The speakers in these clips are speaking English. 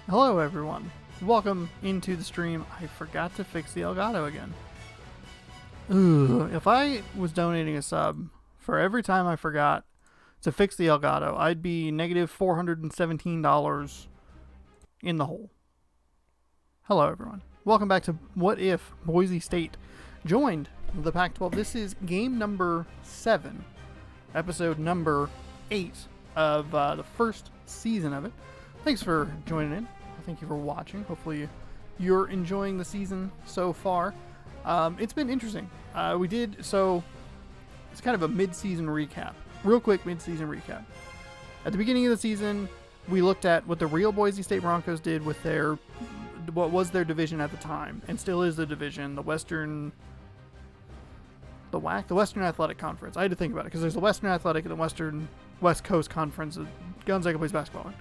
Hello everyone, welcome into the stream. I forgot to fix the Elgato again. Ooh, if I was donating a sub for every time I forgot to fix the Elgato, I'd be negative $417 in the hole. Hello everyone, welcome back to What If Boise State joined the Pac-12. This is game number 7, episode number 8 of the first season of it. Thanks for joining in. Thank you for watching. Hopefully you're enjoying the season so far. It's been interesting. So it's kind of a mid-season recap. Real quick mid-season recap. At the beginning of the season, we looked at what the real Boise State Broncos did with what was their division at the time, and still is the division, the Western Athletic Conference. I had to think about it because there's the Western Athletic and the West Coast Conference that Gonzaga plays basketball in.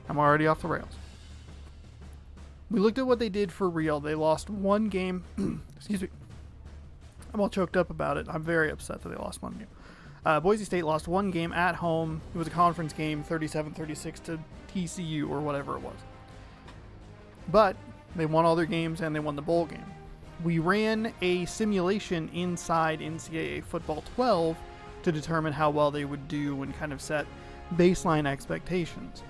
I'm already off the rails. We looked at what they did for real. They lost one game. Excuse me. I'm all choked up about it. I'm very upset that they lost one game. Boise State lost one game at home. It was a conference game, 37-36 to TCU or whatever it was. But they won all their games and they won the bowl game. We ran a simulation inside NCAA Football 12 to determine how well they would do and kind of set baseline expectations.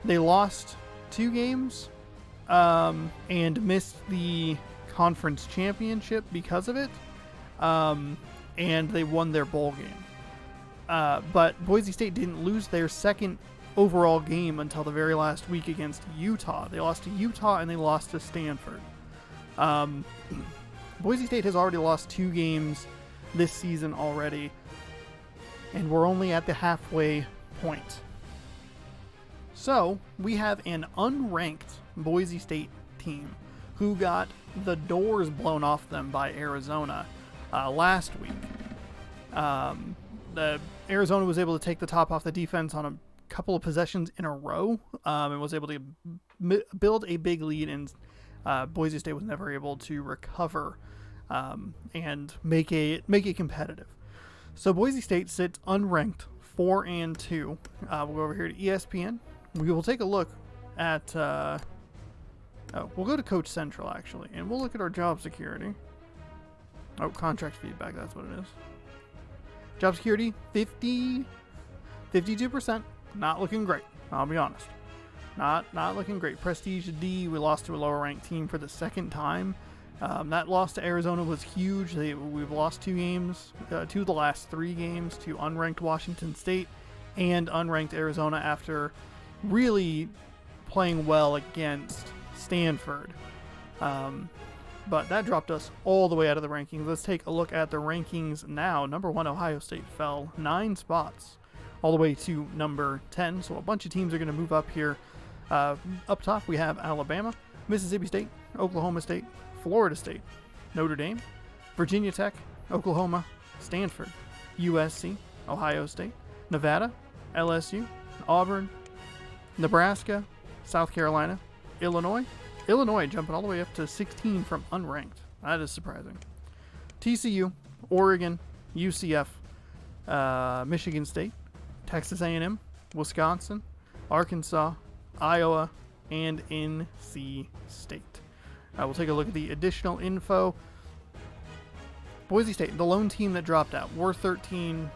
They lost 2 games and missed the conference championship because of it, and they won their bowl game. But Boise State didn't lose their second overall game until the very last week against Utah. They lost to Utah and they lost to Stanford. Boise State has already lost 2 games this season already, and we're only at the halfway point. So, we have an unranked Boise State team who got the doors blown off them by Arizona last week. Arizona was able to take the top off the defense on a couple of possessions in a row and was able to build a big lead, and Boise State was never able to recover and make it competitive. So Boise State sits unranked 4-2. We'll go over here to ESPN. We will take a look at, we'll go to Coach Central, actually, and we'll look at our job security. Oh, contract feedback, that's what it is. Job security, 52%. Not looking great, I'll be honest. Not looking great. Prestige D, we lost to a lower-ranked team for the second time. That loss to Arizona was huge. We've lost 2 games, 2 of the last 3 games, to unranked Washington State and unranked Arizona after really playing well against Stanford. But that dropped us all the way out of the rankings. Let's take a look at the rankings now. Number 1, Ohio State fell 9 spots all the way to number 10. So a bunch of teams are going to move up here. Up top, we have Alabama, Mississippi State, Oklahoma State, Florida State, Notre Dame, Virginia Tech, Oklahoma, Stanford, USC, Ohio State, Nevada, LSU, Auburn, Nebraska, South Carolina, Illinois jumping all the way up to 16 from unranked. That is surprising. TCU, Oregon, UCF, Michigan State, Texas A&M, Wisconsin, Arkansas, Iowa, and NC State. We'll take a look at the additional info. Boise State, the lone team that dropped out. We're 13-0.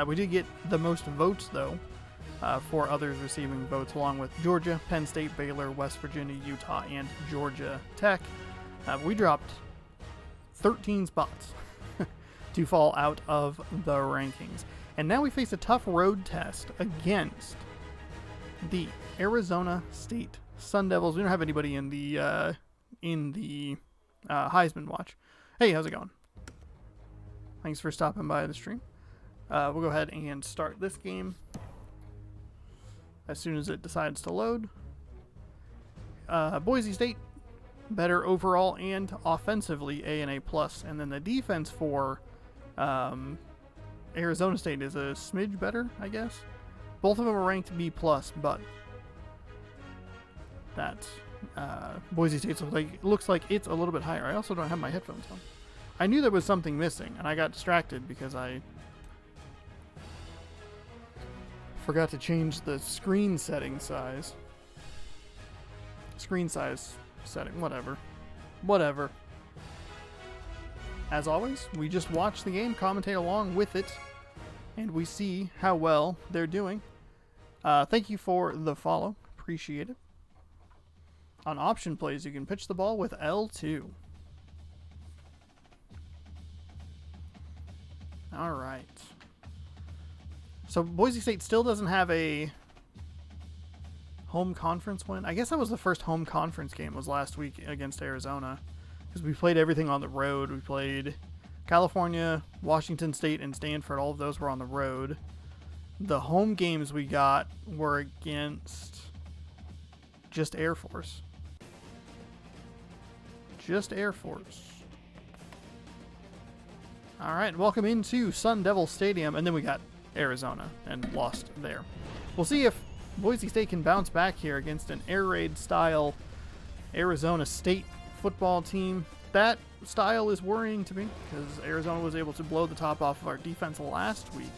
We did get the most votes, though, for others receiving votes, along with Georgia, Penn State, Baylor, West Virginia, Utah, and Georgia Tech. We dropped 13 spots to fall out of the rankings. And now we face a tough road test against the Arizona State Sun Devils. We don't have anybody in the Heisman watch. Hey, how's it going? Thanks for stopping by the stream. We'll go ahead and start this game as soon as it decides to load. Boise State, better overall and offensively, A and A+. And then the defense for Arizona State is a smidge better, I guess. Both of them are ranked B+, but that Boise State looks like it's a little bit higher. I also don't have my headphones on. I knew there was something missing, and I got distracted because I forgot to change the screen setting size. screen size setting. Whatever. Whatever. As always, we just watch the game, commentate along with it, and we see how well they're doing. Thank you for the follow. Appreciate it. On option plays, you can pitch the ball with L2. All right. So Boise State still doesn't have a home conference win. I guess that was the first home conference game was last week against Arizona, because we played everything on the road. We played California, Washington State, and Stanford. All of those were on the road. The home games we got were against just Air Force. Just Air Force. All right, welcome into Sun Devil Stadium, and then we got Arizona and lost there. We'll see if Boise State can bounce back here against an air raid style Arizona State football team. That style is worrying to me because Arizona was able to blow the top off of our defense last week.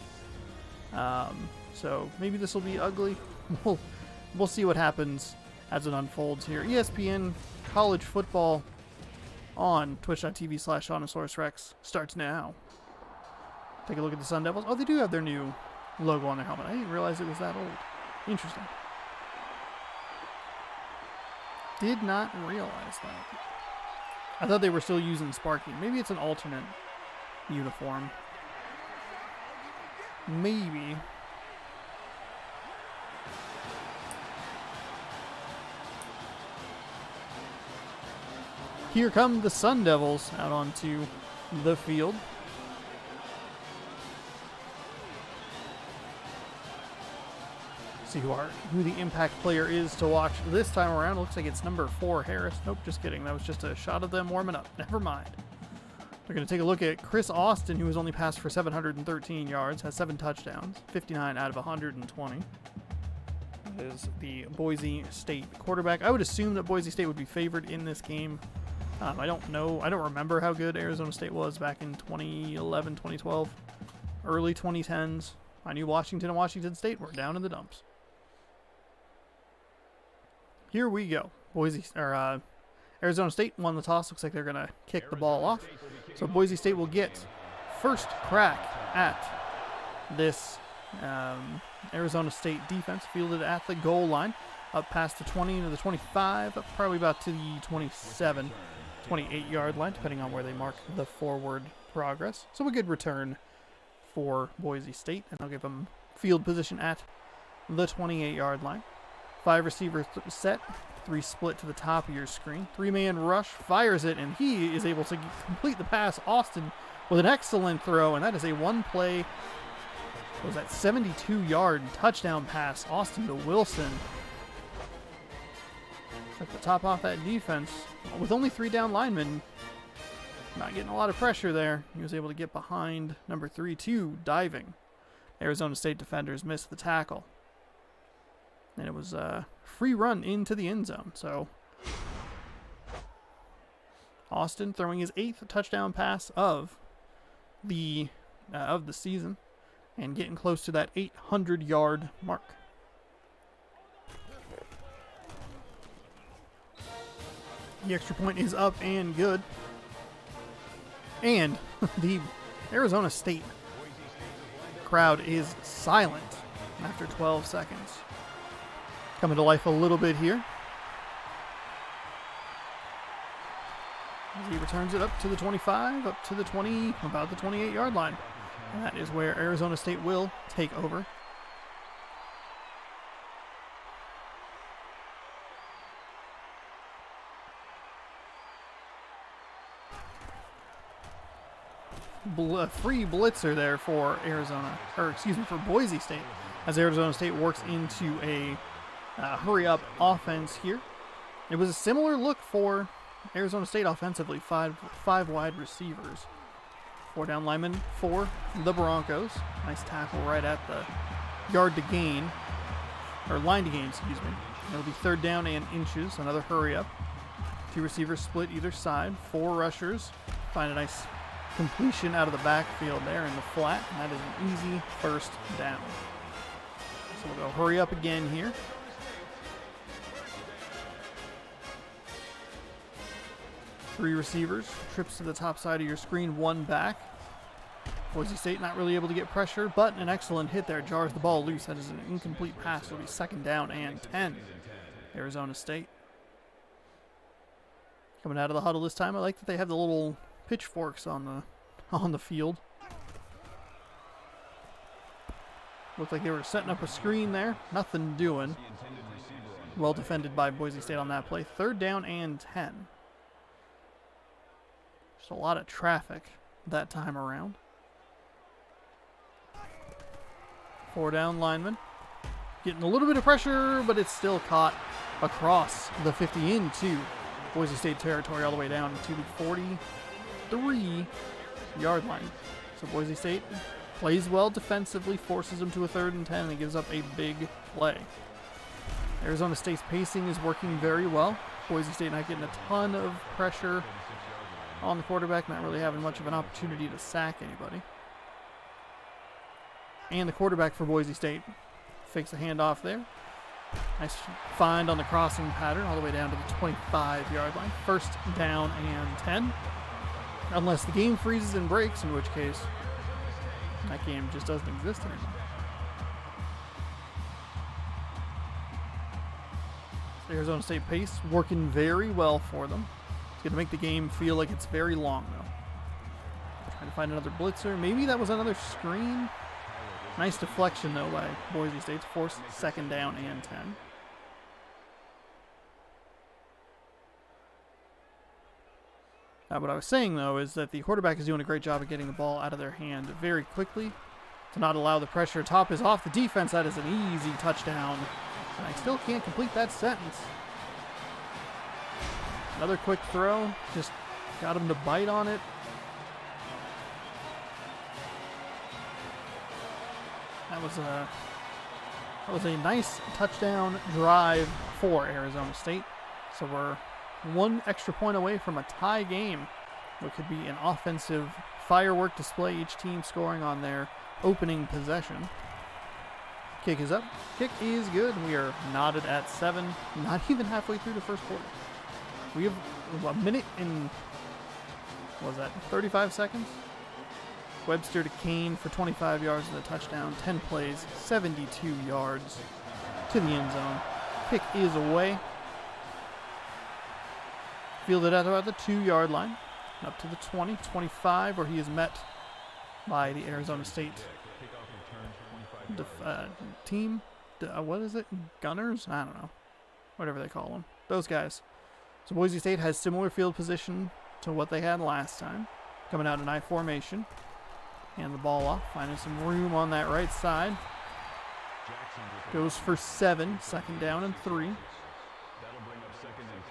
So maybe this will be ugly. We'll see what happens as it unfolds here. ESPN college football on twitch.tv/OnosaurusRex starts now. Take a look at the Sun Devils. Oh, they do have their new logo on their helmet. I didn't realize it was that old. Interesting. Did not realize that. I thought they were still using Sparky. Maybe it's an alternate uniform. Maybe. Here come the Sun Devils out onto the field. See who the impact player is to watch this time around. Looks like it's number 4, Harris. Nope, just kidding. That was just a shot of them warming up. Never mind. We're going to take a look at Chris Austin, who has only passed for 713 yards, has 7 touchdowns, 59 out of 120. That is the Boise State quarterback. I would assume that Boise State would be favored in this game. I don't know. I don't remember how good Arizona State was back in 2011, 2012, early 2010s. I knew Washington and Washington State were down in the dumps. Here we go. Arizona State won the toss. Looks like they're going to kick the ball off. So Boise State will get first crack at this Arizona State defense, fielded at the goal line, up past the 20 to the 25, up probably about to the 27, 28-yard line, depending on where they mark the forward progress. So a good return for Boise State, and I'll give them field position at the 28-yard line. 5 receiver set, 3 split to the top of your screen. 3-man rush, fires it, and he is able to complete the pass. Austin with an excellent throw, and that is a one-play, what was that, 72-yard touchdown pass. Austin to Wilson. Took the top off that defense. With only 3 down linemen, not getting a lot of pressure there. He was able to get behind number 3-2, diving. Arizona State defenders missed the tackle. And it was a free run into the end zone. So Austin throwing his 8th touchdown pass of the season and getting close to that 800-yard mark. The extra point is up and good. And the Arizona State crowd is silent after 12 seconds. Coming to life a little bit here. As he returns it up to the 25, up to the 20, about the 28-yard line. And that is where Arizona State will take over. Free blitzer there for for Boise State, as Arizona State works into a hurry-up offense here. It was a similar look for Arizona State offensively. Five wide receivers. 4 down linemen for the Broncos. Nice tackle right at the line to gain, excuse me. It'll be 3rd down and inches. Another hurry-up. 2 receivers split either side. 4 rushers. Find a nice completion out of the backfield there in the flat, and that is an easy 1st down. So we'll go hurry up again here. 3 receivers, trips to the top side of your screen, 1 back. Boise State not really able to get pressure, but an excellent hit there. Jars the ball loose. That is an incomplete pass. It'll be 2nd down and 10. Arizona State. Coming out of the huddle this time. I like that they have the little pitchforks on the field. Looked like they were setting up a screen there. Nothing doing. Well defended by Boise State on that play. 3rd down and 10. Just a lot of traffic that time around. 4 down lineman. Getting a little bit of pressure, but it's still caught across the 50 into Boise State territory all the way down to the 43-yard line. So Boise State plays well defensively, forces them to a 3rd and 10, and gives up a big play. Arizona State's pacing is working very well. Boise State not getting a ton of pressure on the quarterback, not really having much of an opportunity to sack anybody. And the quarterback for Boise State fakes a handoff there. Nice find on the crossing pattern all the way down to the 25-yard line. 1st down and 10. Unless the game freezes and breaks, in which case that game just doesn't exist anymore. Arizona State pace working very well for them. It's going to make the game feel like it's very long, though. Trying to find another blitzer. Maybe that was another screen. Nice deflection, though, by Boise State to force 2nd down and 10. What I was saying, though, is that the quarterback is doing a great job of getting the ball out of their hand very quickly to not allow the pressure. Top is off the defense. That is an easy touchdown. And I still can't complete that sentence. Another quick throw. Just got him to bite on it. That was a nice touchdown drive for Arizona State. So we're 1 extra point away from a tie game. What could be an offensive firework display, each team scoring on their opening possession. Kick is up. Kick is good. We are knotted at 7. Not even halfway through the 1st quarter. We have a minute and, what was that, 35 seconds? Webster to Kane for 25 yards and a touchdown. 10 plays, 72 yards to the end zone. Kick is away. Fielded at about the 2-yard line. Up to the 20, 25, where he is met by the Arizona State team. What is it? Gunners? I don't know. Whatever they call them. Those guys. So Boise State has similar field position to what they had last time. Coming out in I formation. Hand the ball off. Finding some room on that right side. Goes for 7. 2nd down and 3. That'll bring up 2nd and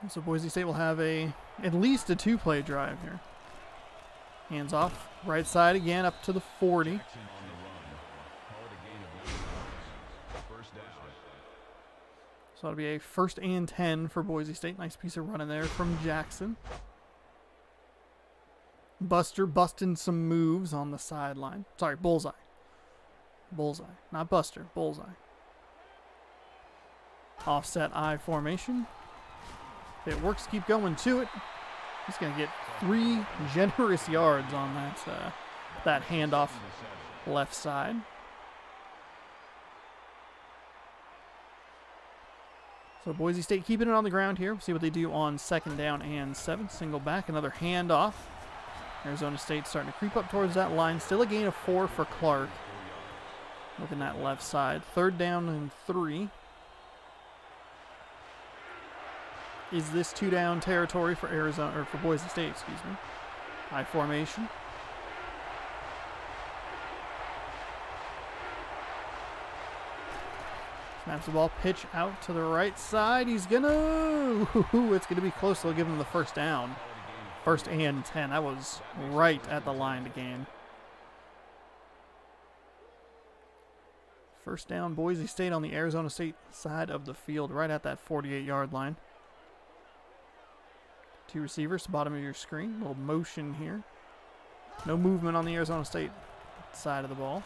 3. So Boise State will have at least a 2-play drive here. Hands off. Right side again up to the 40. So that'll be a 1st and 10 for Boise State. Nice piece of running there from Jackson. Buster busting some moves on the sideline. Sorry, Bullseye. Bullseye. Not Buster. Bullseye. Offset I formation. If it works, keep going to it. He's going to get 3 generous yards on that handoff left side. So Boise State keeping it on the ground here. We'll see what they do on 2nd down and 7. Single back, another handoff. Arizona State starting to creep up towards that line. Still a gain of 4 for Clark. Looking at left side. 3rd down and 3. Is this 2-down territory for Arizona, or for Boise State, excuse me. High formation. Snaps the ball, pitch out to the right side. He's gonna, it's gonna be close. They'll give him the 1st down. 1st and 10. That was right at the line to gain. 1st down, Boise State on the Arizona State side of the field, right at that 48-yard line. 2 receivers, bottom of your screen. A little motion here. No movement on the Arizona State side of the ball.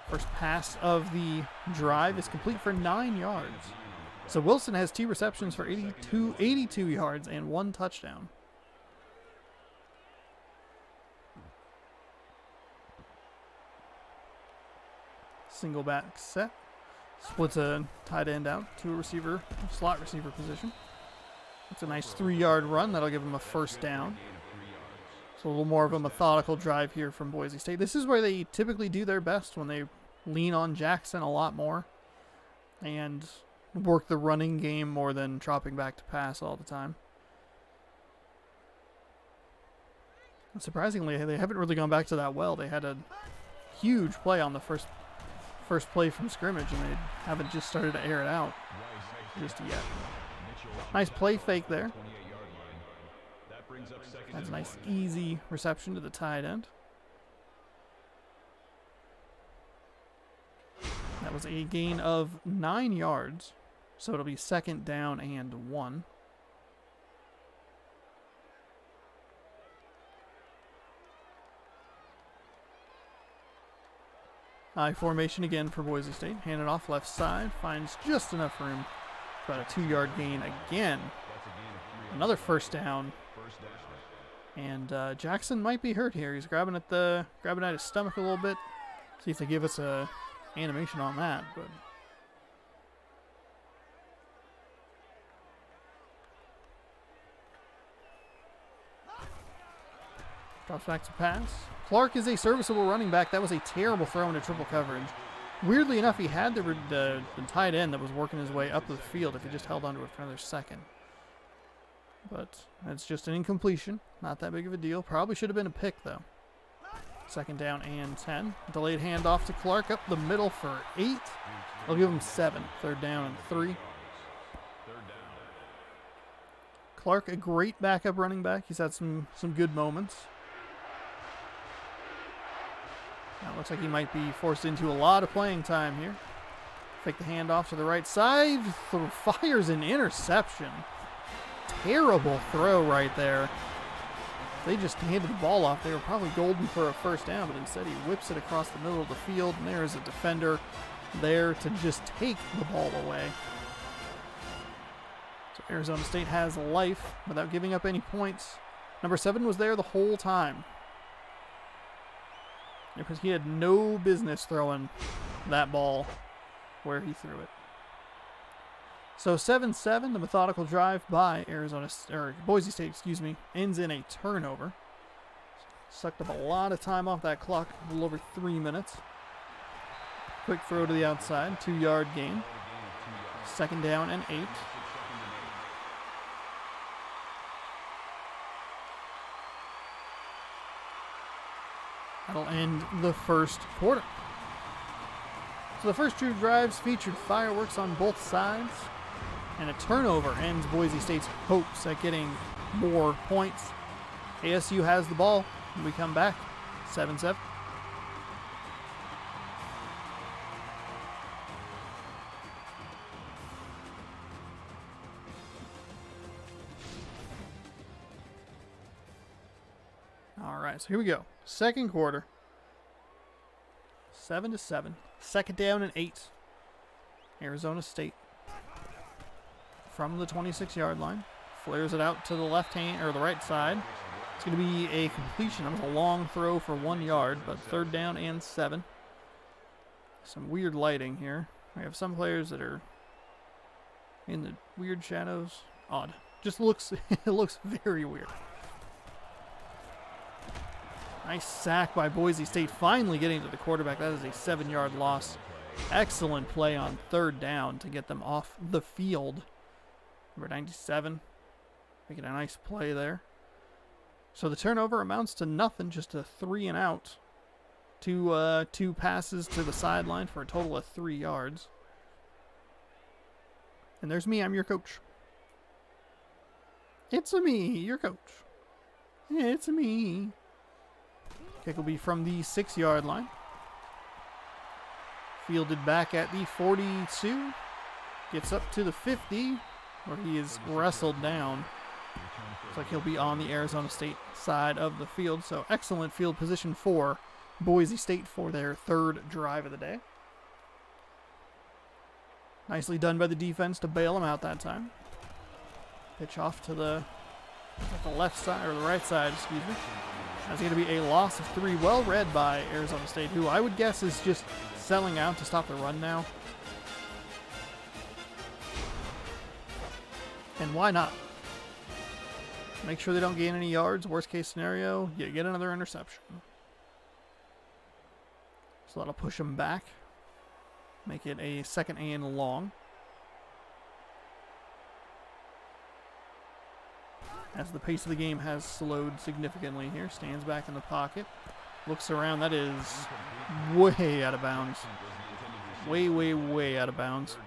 First pass of the drive is complete for 9 yards. So Wilson has 2 receptions for 82 yards and 1 touchdown. Single back set. Splits a tight end out to a receiver, slot receiver position. It's a nice 3-yard run. That'll give him a first down. So a little more of a methodical drive here from Boise State. This is where they typically do their best, when they lean on Jackson a lot more and work the running game more than dropping back to pass all the time. And surprisingly, they haven't really gone back to that well. They had a huge play on the first play from scrimmage, and they haven't just started to air it out just yet. Nice play fake there. That's a nice easy reception to the tight end. That was a gain of 9 yards, so it'll be 2nd down and 1. High formation again for Boise State. Hand it off left side. Finds just enough room. About a 2-yard gain again. Another first down. And Jackson might be hurt here. He's grabbing at his stomach a little bit. See if they give us a animation on that. But drops back to pass. Clark is a serviceable running back. That was a terrible throw into triple coverage. Weirdly enough, he had the tight end that was working his way up the field if he just held onto it for another second. But that's just an incompletion. Not that big of a deal. Probably should have been a pick, though. 2nd down and 10. Delayed handoff to Clark up the middle for 8. I'll give him 7. 3rd down and 3. Clark, a great backup running back. He's had some good moments. Now, looks like he might be forced into a lot of playing time here. Fake the handoff to the right side. Fires an interception. Terrible throw right there. If they just handed the ball off, they were probably golden for a first down, but instead he whips it across the middle of the field, and there is a defender there to just take the ball away. So Arizona State has life without giving up any points. Number 7 was there the whole time, because he had no business throwing that ball where he threw it. So 7-7, the methodical drive by Boise State, ends in a turnover. Sucked up a lot of time off that clock, a little over 3 minutes. Quick throw to the outside, 2-yard gain. 2nd down and 8. That'll end the first quarter. So the first 2 drives featured fireworks on both sides, and a turnover ends Boise State's hopes at getting more points. ASU has the ball when we come back. 7-7. All right, so here we go. Second quarter. 7-7. 2nd down and 8. Arizona State from the 26-yard line. Flares it out to the left hand or the right side. It's going to be a completion. That was a long throw for 1 yard, but 3rd down and 7. Some weird lighting here. We have some players that are in the weird shadows. Odd. Just looks it looks very weird. Nice sack by Boise State, finally getting to the quarterback. That is a 7-yard loss. Excellent play on 3rd down to get them off the field. Number 97, making a nice play there. So the turnover amounts to nothing, just a 3 and out. Two passes to the sideline for a total of 3 yards. And there's me, I'm your coach. It's me, your coach. It's me. Kick will be from the 6-yard line. Fielded back at the 42. Gets up to the 50, where he is wrestled down. Looks like he'll be on the Arizona State side of the field. So excellent field position for Boise State for their third drive of the day. Nicely done by the defense to bail them out that time. Pitch off to the left side, or the right side, excuse me. That's going to be a loss of 3. Well read by Arizona State, who I would guess is just selling out to stop the run now. And why not? Make sure they don't gain any yards. Worst case scenario, you get another interception. So that'll push them back. Make it a 2nd and long. As the pace of the game has slowed significantly here. Stands back in the pocket. Looks around. That is way out of bounds. Way, way, way out of bounds.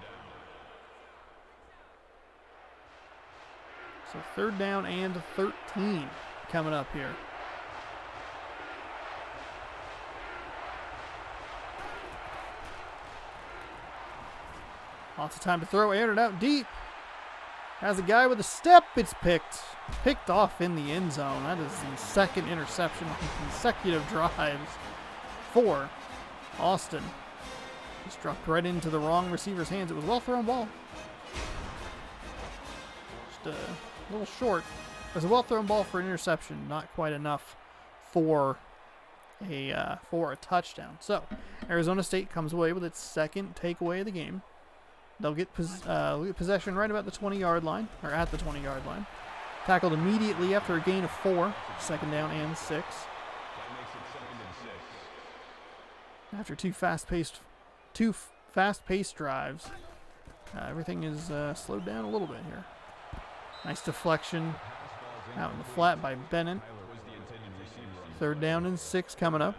So 3rd down and 13 coming up here. Lots of time to throw. Aired it out deep. Has a guy with a step. It's picked off in the end zone. That is the 2nd interception on consecutive drives for Austin. Just dropped right into the wrong receiver's hands. It was a well-thrown ball. Just a little short. It was a well-thrown ball for an interception. Not quite enough for a touchdown. So Arizona State comes away with its 2nd takeaway of the game. They'll get possession right about the 20-yard line, or at the 20-yard line. Tackled immediately after a gain of 4, 2nd down and 6. That makes it 2nd and 6. After two fast-paced drives, everything is slowed down a little bit here. Nice deflection out in the flat by Bennett. 3rd down and 6 coming up.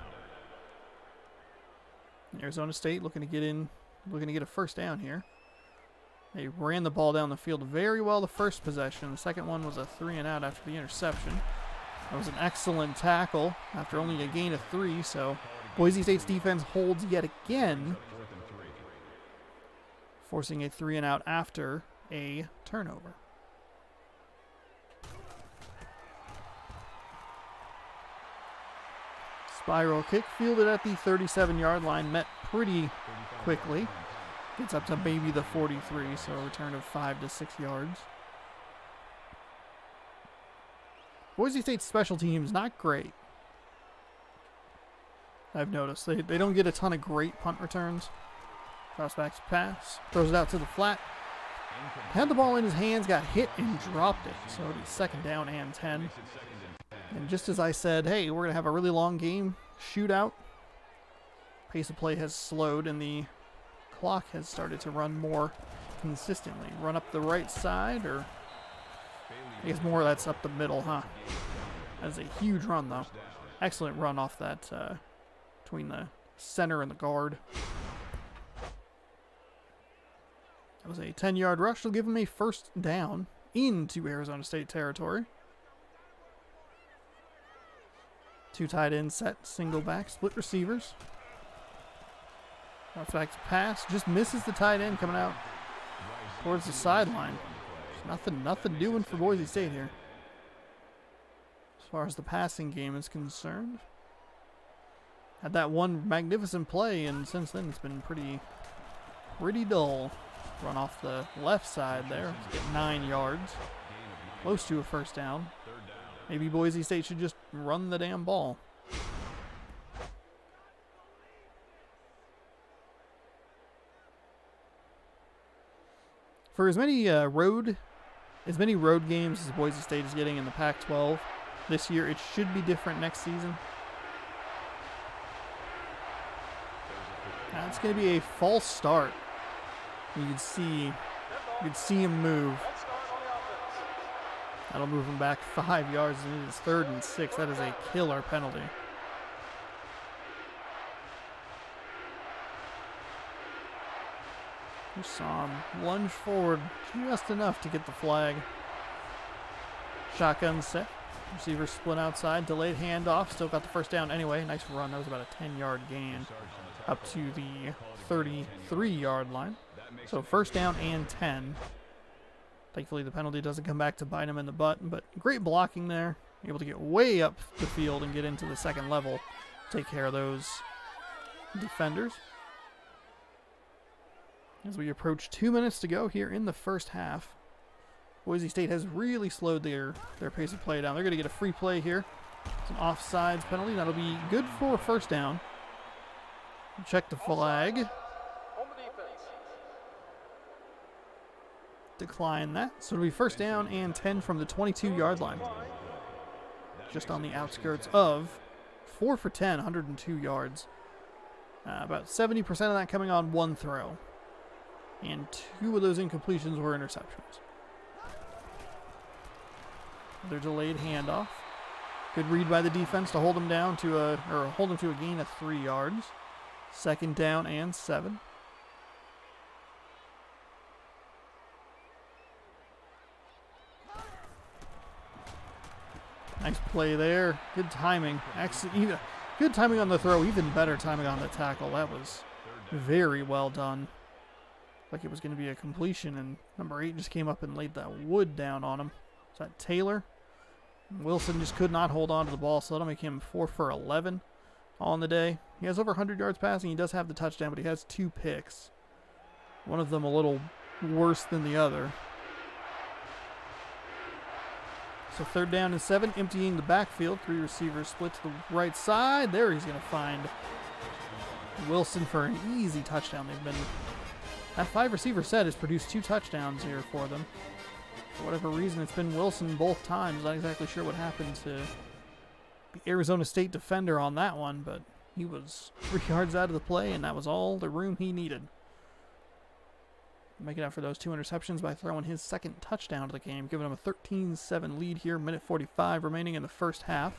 Arizona State looking to get a 1st down here. They ran the ball down the field very well the first possession. The second one was a 3-and-out after the interception. That was an excellent tackle after only a gain of 3, so Boise State's defense holds yet again, forcing a 3-and-out after a turnover. Spiral kick fielded at the 37-yard line, met pretty quickly. Gets up to maybe the 43, so a return of 5 to 6 yards. Boise State's special teams, not great. I've noticed. They don't get a ton of great punt returns. Crossbacks pass. Throws it out to the flat. Had the ball in his hands, got hit and dropped it. So it'll be 2nd down and 10. And just as I said, hey, we're going to have a really long game. Shootout. Pace of play has slowed and the clock has started to run more consistently. Run up the right side, or I guess more that's up the middle, huh? That's a huge run, though. Excellent run off that between the center and the guard. That was a 10-yard rush. Will give him a 1st down into Arizona State territory. 2 tight ends set, single back, split receivers. Back to pass, just misses the tight end coming out towards the sideline. Nothing doing for Boise State here as far as the passing game is concerned. Had that one magnificent play, and since then it's been pretty dull. Run off the left side there, get 9 yards, close to a 1st down. Maybe Boise State should just run the damn ball. For as many road games as Boise State is getting in the Pac-12 this year, it should be different next season. Now it's going to be a false start. You can see him move. That'll move him back 5 yards, and it is 3rd and 6. That is a killer penalty. You saw him lunge forward just enough to get the flag. Shotgun set. Receiver split outside. Delayed handoff. Still got the 1st down anyway. Nice run. That was about a 10-yard gain up to the 33-yard line. So 1st down and 10. Thankfully, the penalty doesn't come back to bite him in the butt. But great blocking there. Able to get way up the field and get into the 2nd level take care of those defenders. As we approach 2 minutes to go here in the first half, Boise State has really slowed their pace of play down. They're going to get a free play here. It's an offsides penalty. That'll be good for a first down. Check the flag. Decline that. So it'll be first down and 10 from the 22-yard line. Just on the outskirts of 4 for 10, 102 yards. About 70% of that coming on one throw. And 2 of those incompletions were interceptions. Their delayed handoff. Good read by the defense to hold them down to a gain of 3 yards. Second down and 7. Nice play there. Good timing. Good timing on the throw. Even better timing on the tackle. That was very well done. Like it was going to be a completion, and number 8 just came up and laid that wood down on him. Is that Taylor? Wilson just could not hold on to the ball, so that'll make him 4 for 11 on the day. He has over 100 yards passing. He does have the touchdown, but he has 2 picks. One of them a little worse than the other. So third down and 7, emptying the backfield. 3 receivers split to the right side. There he's going to find Wilson for an easy touchdown. That 5-receiver set has produced 2 touchdowns here for them. For whatever reason, it's been Wilson both times. Not exactly sure what happened to the Arizona State defender on that one, but he was 3 yards out of the play, and that was all the room he needed. Making up for those 2 interceptions by throwing his second touchdown to the game, giving him a 13-7 lead here, minute 45 remaining in the first half.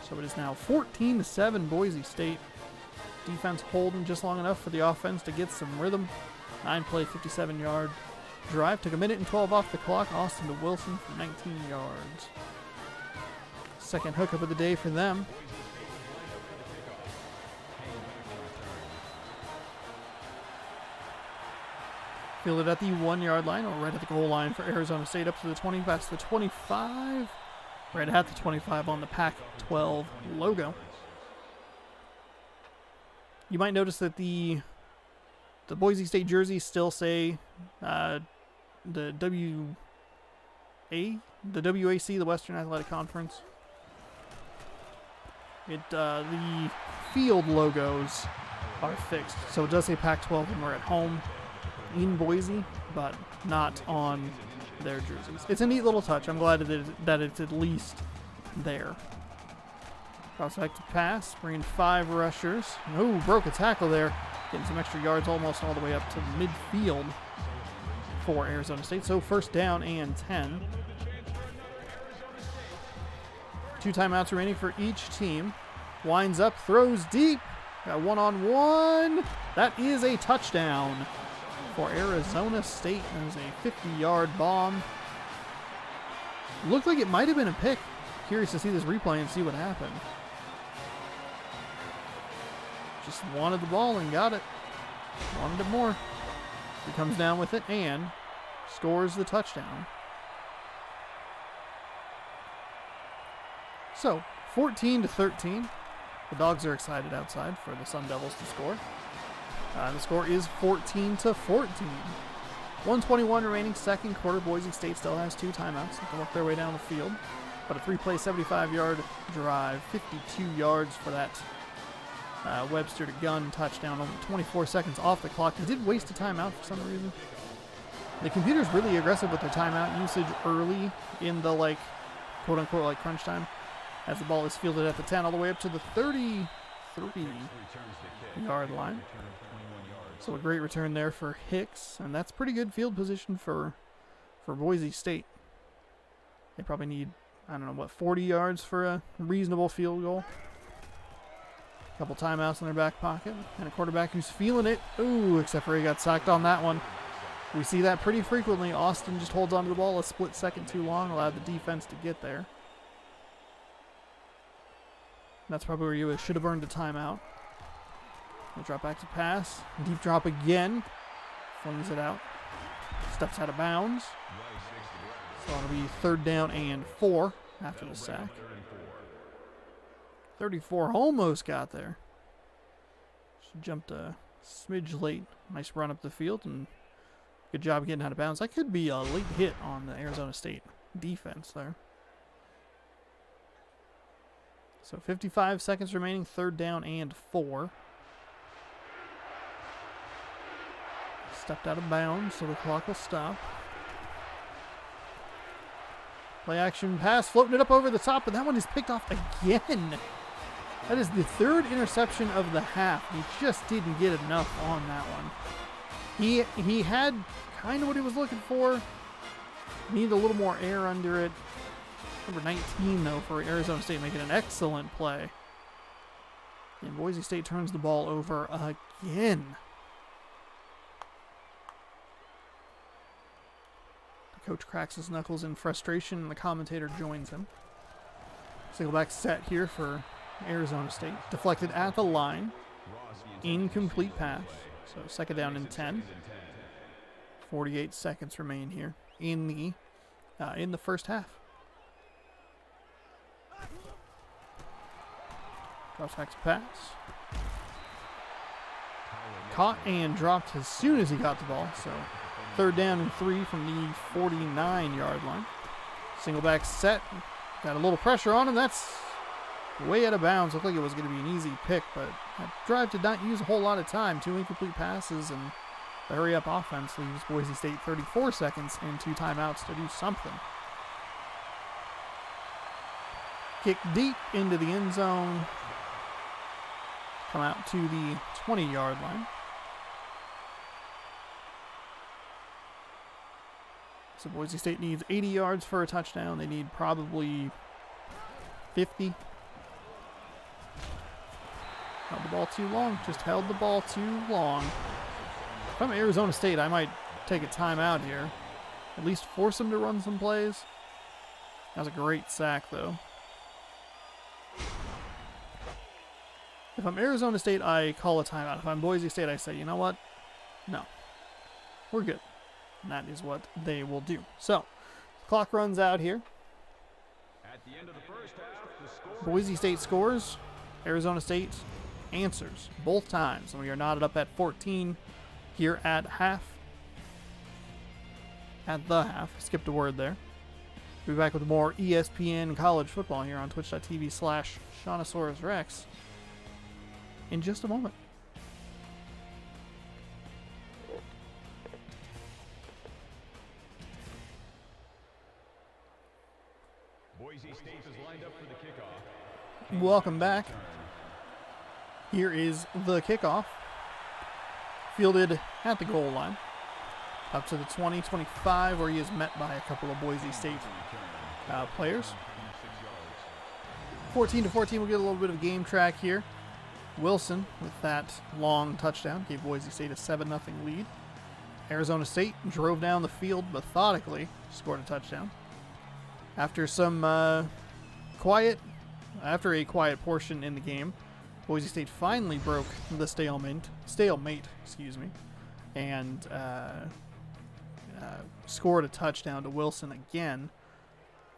So it is now 14-7 Boise State. Defense holding just long enough for the offense to get some rhythm. 9-play, 57-yard drive. Took a minute and 12 off the clock. Austin to Wilson for 19 yards. Second hookup of the day for them. Fielded at the 1-yard line, or right at the goal line for Arizona State, up to the 20, past the 25. Right at the 25 on the Pac-12 logo. You might notice that the Boise State jerseys still say the WAC, the Western Athletic Conference. The field logos are fixed, so it does say Pac-12 when we're at home in Boise, but not on their jerseys. It's a neat little touch. I'm glad that it's at least there. Prospective pass, bringing 5 rushers. Oh, broke a tackle there. Getting some extra yards almost all the way up to midfield for Arizona State. So first down and 10. 2 timeouts remaining for each team. Winds up, throws deep. Got 1-on-1. That is a touchdown for Arizona State. There's a 50-yard bomb. Looked like it might have been a pick. Curious to see this replay and see what happened. Just wanted the ball and got it. Wanted it more. He comes down with it and scores the touchdown. So, 14-13. The Dogs are excited outside for the Sun Devils to score. The score is 14-14. 1:21 remaining, second quarter. Boise State still has 2 timeouts. They can work their way down the field. But a 3-play, 75-yard drive. 52 yards for that Webster to Gunn touchdown. Only 24 seconds off the clock. They did waste a timeout for some reason. The computer's really aggressive with their timeout usage early in the, like, quote-unquote, like, crunch time. As the ball is fielded at the 10 all the way up to the 33-yard line. So a great return there for Hicks, and that's pretty good field position for Boise State. They probably need, 40 yards for a reasonable field goal. A couple timeouts in their back pocket, and a quarterback who's feeling it. Ooh, except for he got sacked on that one. We see that pretty frequently. Austin just holds onto the ball a split second too long, allowed the defense to get there. That's probably where you should have earned a timeout. They drop back to pass. Deep drop again. Flings it out. Steps out of bounds. So it'll be third down and 4 after the sack. 34 almost got there. She jumped a smidge late. Nice run up the field, and good job getting out of bounds. That could be a late hit on the Arizona State defense there. So 55 seconds remaining, 3rd down and 4. Stepped out of bounds, so the clock will stop. Play action pass, floating it up over the top, but that one is picked off again. That is the 3rd interception of the half. He just didn't get enough on that one. He had kind of what he was looking for. Needed a little more air under it. Number 19, though, for Arizona State, making an excellent play. And Boise State turns the ball over again. The coach cracks his knuckles in frustration, and the commentator joins him. Singleback set here for Arizona State. Deflected at the line. Incomplete pass. So 2nd down and 10. 48 seconds remain here in the first half. Drops back to pass. Caught and dropped as soon as he got the ball. So 3rd down and 3 from the 49-yard line. Singleback set. Got a little pressure on him. That's way out of bounds. Looked like it was going to be an easy pick, but that drive did not use a whole lot of time. 2 incomplete passes, and the hurry-up offense leaves Boise State 34 seconds and 2 timeouts to do something. Kick deep into the end zone. Come out to the 20-yard line. So Boise State needs 80 yards for a touchdown. They need probably 50. Held the ball too long. Just held the ball too long. If I'm Arizona State, I might take a timeout here. At least force them to run some plays. That was a great sack, though. If I'm Arizona State, I call a timeout. If I'm Boise State, I say, you know what? No. We're good. And that is what they will do. So, the clock runs out here. At the end of the first half, the score Boise State scores. Arizona State answers both times. And we are knotted up at 14 here at half. At the half. Skipped a word there. We'll be back with more ESPN college football here on twitch.tv/Shawnosaurus Rex in just a moment. Boise State is lined up for the kickoff. Welcome back. Here is the kickoff. Fielded at the goal line. Up to the 20-25, where he is met by a couple of Boise State players. 14-14, we'll get a little bit of game track here. Wilson, with that long touchdown, gave Boise State a 7-0 lead. Arizona State drove down the field methodically, scored a touchdown. After a quiet portion in the game, Boise State finally broke the stalemate, and scored a touchdown to Wilson again.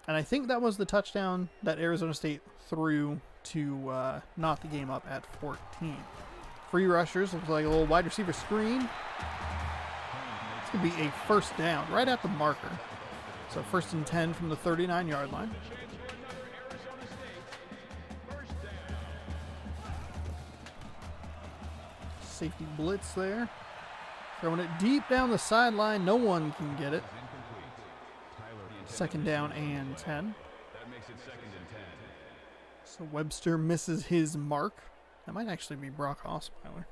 And I think that was the touchdown that Arizona State threw to knot the game up at 14. Free rushers, looks like a little wide receiver screen. It's going to be a 1st down right at the marker. So 1st and 10 from the 39-yard line. Safety blitz there. Throwing it deep down the sideline. No one can get it. 2nd down and 10. That makes it 2nd and 10. So Webster misses his mark. That might actually be Brock Osweiler.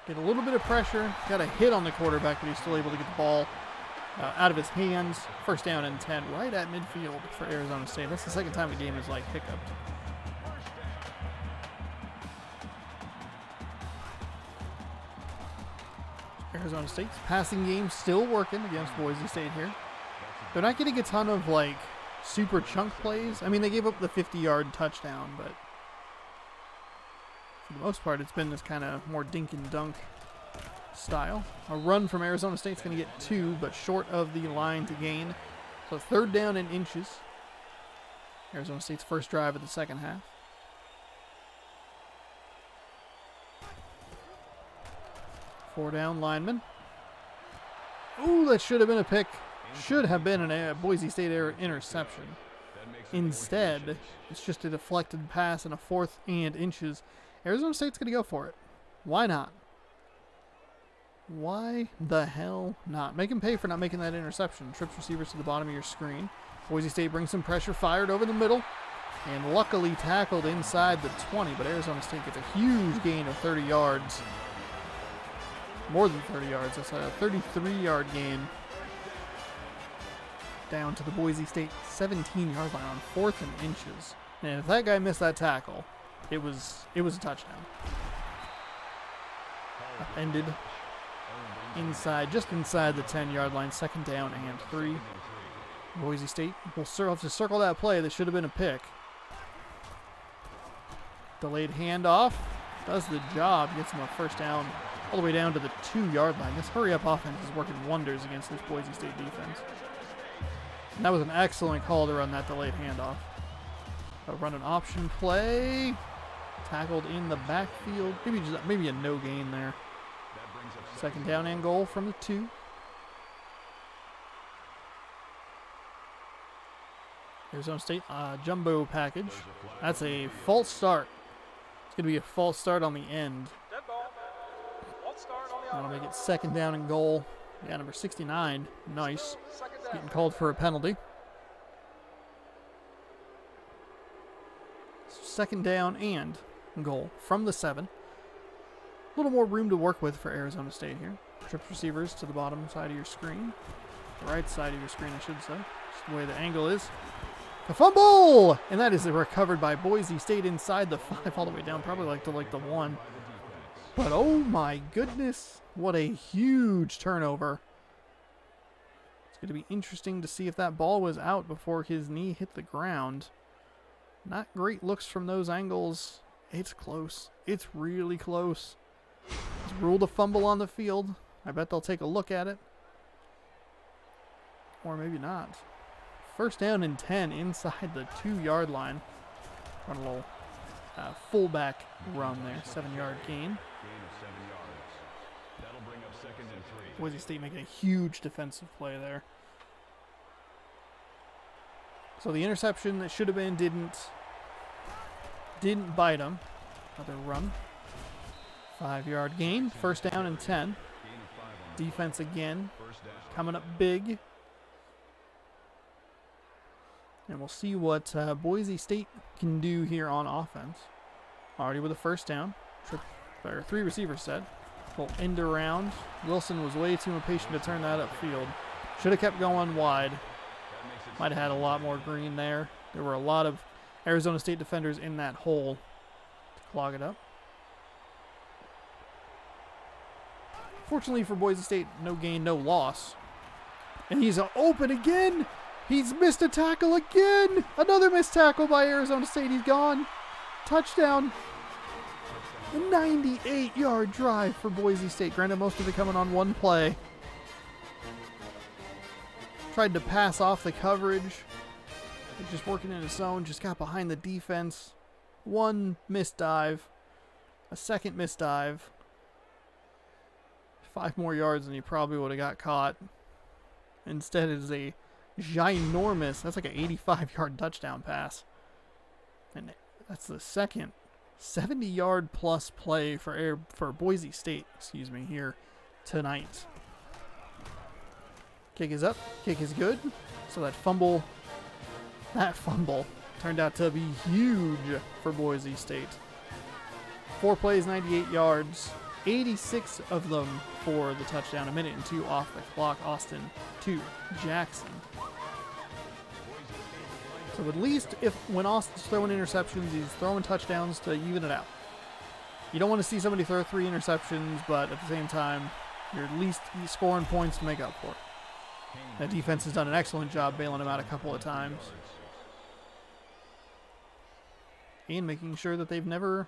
Get a little bit of pressure. Got a hit on the quarterback, but he's still able to get the ball out of his hands. 1st down and 10 right at midfield for Arizona State. That's the 2nd time the game is like hiccuped. Arizona State's passing game still working against Boise State here. They're not getting a ton of like super chunk plays. I mean, they gave up the 50-yard touchdown, but for the most part, it's been this kind of more dink and dunk style. A run from Arizona State's going to get 2, but short of the line to gain. So 3rd down and inches. Arizona State's first drive of the second half. Four down lineman. Ooh, that should have been a pick. Should have been a Boise State interception. Instead, it's just a deflected pass and a 4th and inches. Arizona State's going to go for it. Why not? Why the hell not? Make him pay for not making that interception. Trips receivers to the bottom of your screen. Boise State brings some pressure, fired over the middle, and luckily tackled inside the 20, but Arizona State gets a huge gain of 30 yards. More than 30 yards. That's a 33-yard gain. Down to the Boise State 17-yard line on 4th and inches. And if that guy missed that tackle, it was a touchdown. Upended inside, just inside the 10-yard line, 2nd down and 3. Boise State will have to circle that play. That should have been a pick. Delayed handoff. Does the job. Gets him a 1st down all the way down to the 2-yard line. This hurry-up offense is working wonders against this Boise State defense. And that was an excellent call to run that delayed handoff. Run an option play. Tackled in the backfield. Maybe a no gain there. 2nd down and goal from the 2. Arizona State jumbo package. That's a false start. It's going to be a false start on the end. That'll make it 2nd down and goal. Yeah, number 69. Nice. Getting called for a penalty. 2nd down and goal from the 7. A little more room to work with for Arizona State here. Trips receivers to the bottom side of your screen. The right side of your screen, I should say. Just the way the angle is. A fumble! And that is recovered by Boise State inside the 5 all the way down, probably like to the 1. But oh my goodness, what a huge turnover. It's going to be interesting to see if that ball was out before his knee hit the ground. Not great looks from those angles. It's close. It's really close. It's ruled a fumble on the field. I bet they'll take a look at it. Or maybe not. 1st down and 10 inside the 2-yard line. Run a little fullback run there. 7-yard gain. Boise State making a huge defensive play there. So the interception that should have been didn't bite him. Another run. 5-yard gain. 1st down and 10. Defense again. Coming up big. And we'll see what Boise State can do here on offense. Already with a 1st down. 3 receiver set. Little end around. Wilson was way too impatient to turn that upfield. Should have kept going wide. Might have had a lot more green there. There were a lot of Arizona State defenders in that hole to clog it up. Fortunately for Boise State, no gain, no loss. And he's open again. He's missed a tackle again. Another missed tackle by Arizona State. He's gone. Touchdown. A 98-yard drive for Boise State. Granted, most of it coming on one play. Tried to pass off the coverage. He's just working in his zone. Just got behind the defense. 1 missed dive. A 2nd missed dive. 5 more yards and he probably would have got caught. Instead, it is a ginormous, that's like an 85-yard touchdown pass. And that's the 2nd 70-yard plus play for Boise State, here tonight. Kick is up, kick is good. So that fumble turned out to be huge for Boise State. 4 plays, 98 yards, 86 of them for the touchdown. 1 minute and 2 off the clock. Austin to Jackson. So at least when Austin's throwing interceptions, he's throwing touchdowns to even it out. You don't want to see somebody throw 3 interceptions, but at the same time, you're at least scoring points to make up for it. That defense has done an excellent job bailing him out a couple of times. And making sure that they've never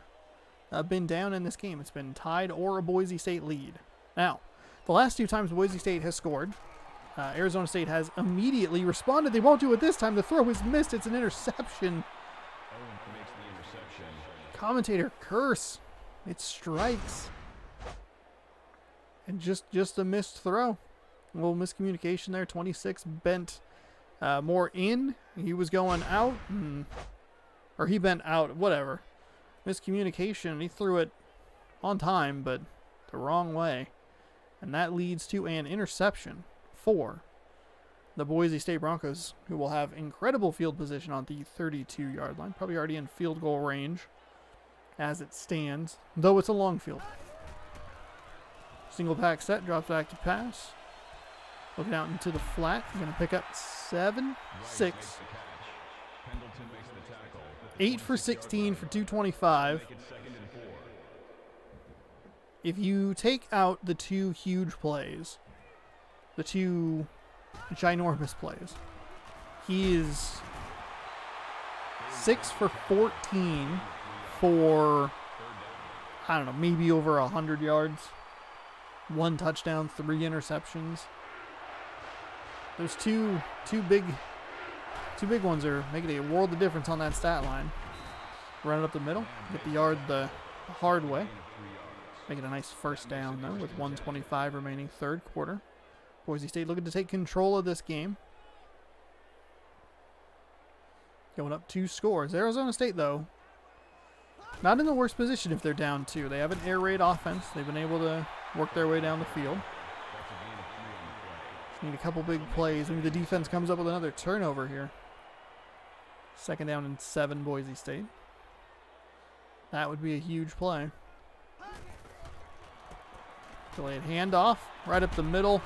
been down in this game. It's been tied or a Boise State lead. Now, the last 2 times Boise State has scored, Arizona State has immediately responded. They won't do it this time. The throw is missed. It's an interception. Owen makes the interception. Commentator curse. It strikes. And just a missed throw. A little miscommunication there. 26 bent more in. He was going out. Or he bent out. Whatever. Miscommunication. He threw it on time, but the wrong way. And that leads to an interception for the Boise State Broncos, who will have incredible field position on the 32-yard line. Probably already in field goal range as it stands, though it's a long field. Single pack set, drops back to pass. Looking out into the flat. Going to pick up 7, 6. 8 for 16 for 225. If you take out the 2 huge plays, the 2 ginormous plays, he is 6 for 14 for, I don't know, maybe over 100 yards. 1 touchdown, 3 interceptions. Those two big ones are making a world of difference on that stat line. Run it up the middle, get the yard the hard way. Make it a nice first down, though, with 1:25 remaining, third quarter. Boise State looking to take control of this game. Going up 2 scores. Arizona State, though, not in the worst position if they're down 2. They have an air raid offense. They've been able to work their way down the field. Just need a couple big plays. Maybe the defense comes up with another turnover here. 2nd down and 7, Boise State. That would be a huge play. Delayed handoff, right up the middle.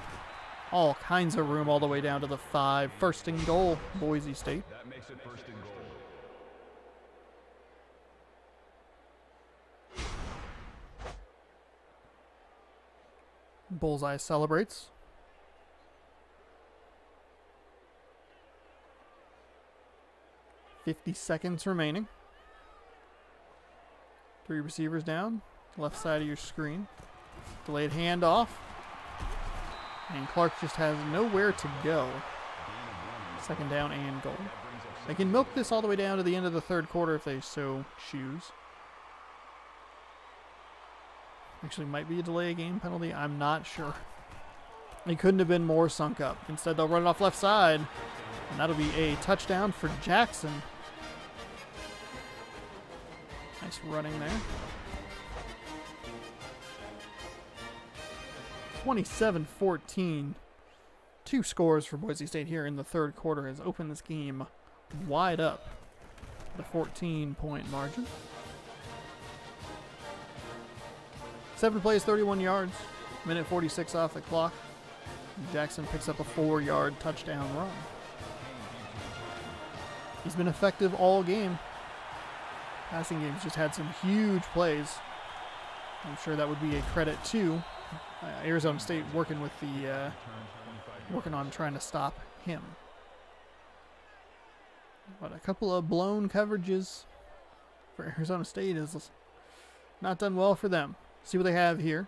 All kinds of room all the way down to the 5. 1st and goal, Boise State. That makes it 1st and goal. Bullseye celebrates. .50 seconds remaining. 3 receivers down, left side of your screen. Delayed handoff. And Clark just has nowhere to go. 2nd down and goal. They can milk this all the way down to the end of the 3rd quarter if they so choose. Actually, might be a delay game penalty. I'm not sure. They couldn't have been more sunk up. Instead, they'll run it off left side. And that'll be a touchdown for Jackson. Nice running there. 27-14. 2 scores for Boise State here in the 3rd quarter has opened this game wide up. The 14-point margin. 7 plays, 31 yards. Minute 46 off the clock. Jackson picks up a 4-yard touchdown run. He's been effective all game. Passing game's just had some huge plays. I'm sure that would be a credit to Arizona State working on trying to stop him. But a couple of blown coverages for Arizona State is not done well for them. See what they have here.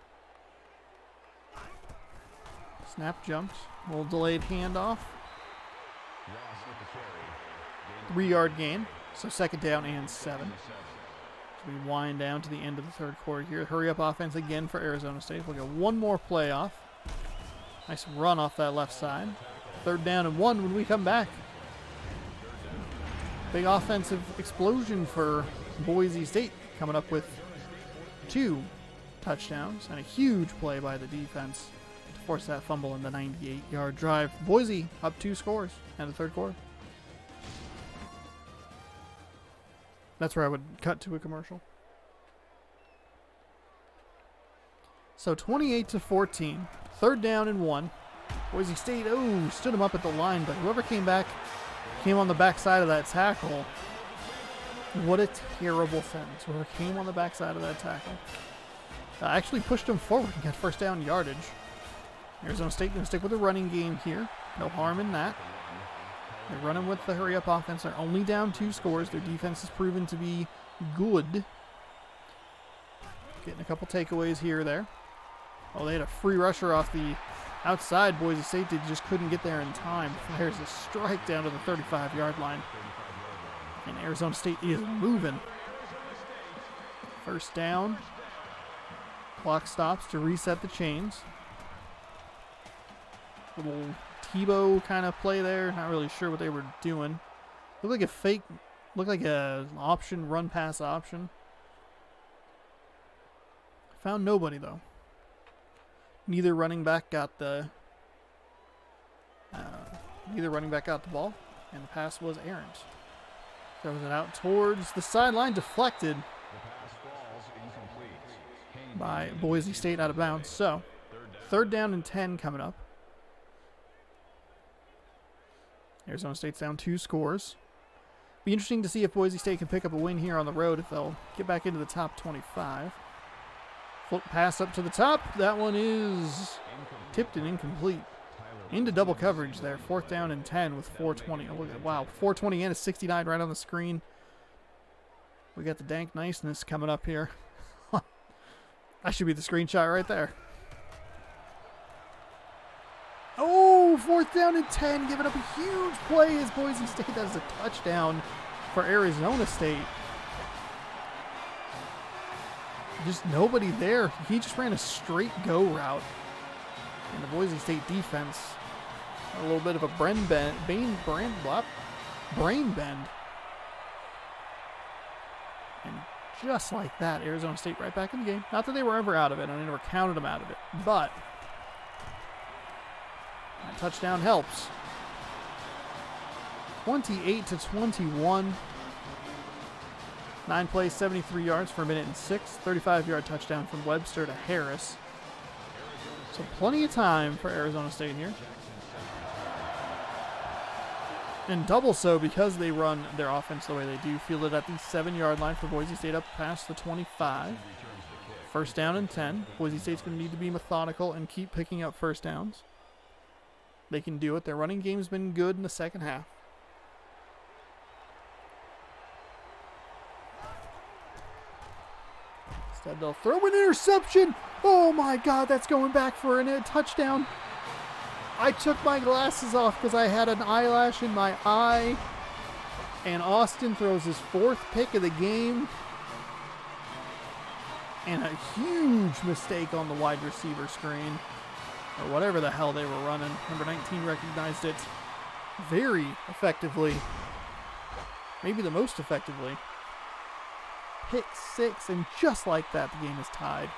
Snap jumped. A little delayed handoff. 3-yard gain. So 2nd down and 7. So we wind down to the end of the 3rd quarter here. Hurry up offense again for Arizona State. We'll get 1 more play off. Nice run off that left side. 3rd down and 1 when we come back. Big offensive explosion for Boise State, coming up with 2 touchdowns and a huge play by the defense to force that fumble in the 98-yard drive. Boise up 2 scores in the 3rd quarter. That's where I would cut to a commercial. So 28-14, 3rd down and 1. Boise State, stood him up at the line, but whoever came on the backside of that tackle. What a terrible sentence. Whoever came on the backside of that tackle actually pushed him forward and got 1st down yardage. Arizona State going to stick with the running game here. No harm in that. They're running with the hurry-up offense. They're only down 2 scores. Their defense has proven to be good. Getting a couple takeaways here or there. Oh, they had a free rusher off the outside. Boise State just couldn't get there in time. Fires a strike down to the 35-yard line. And Arizona State is moving. First down. Clock stops to reset the chains. Little Tebow kind of play there. Not really sure what they were doing. Looked like a fake, looked like a option, run pass option. Found nobody though. Neither running back got the ball, and the pass was errant. Throws it out towards the sideline, deflected by Boise State out of bounds. So, third down and 10 coming up. Arizona State's down 2 scores. Be interesting to see if Boise State can pick up a win here on the road, if they'll get back into the top 25. Flip pass up to the top. That one is tipped and incomplete. Into double coverage there. Fourth down and 10 with 4:20. Oh, look at, wow, 4:20 and a 69 right on the screen. We got the dank niceness coming up here. That should be the screenshot right there. Oh, fourth down and 10, giving up a huge play as Boise State has a touchdown for Arizona State. Just nobody there. He just ran a straight go route. And the Boise State defense, a little bit of a brain bend. And just like that, Arizona State right back in the game. Not that they were ever out of it, and I never counted them out of it, but that touchdown helps. 28-21. 9 plays, 73 yards for a minute and 6. 35-yard touchdown from Webster to Harris. So plenty of time for Arizona State here. And double so because they run their offense the way they do. Fielded at the 7-yard line for Boise State up past the 25. First down and 10. Boise State's going to need to be methodical and keep picking up first downs. They can do it. Their running game's been good in the second half. Instead, they'll throw an interception. Oh my God, that's going back for a touchdown. I took my glasses off because I had an eyelash in my eye. And Austin throws his 4th pick of the game. And a huge mistake on the wide receiver screen. Or whatever the hell they were running. Number 19 recognized it very effectively. Maybe the most effectively. Pick 6, and just like that, the game is tied.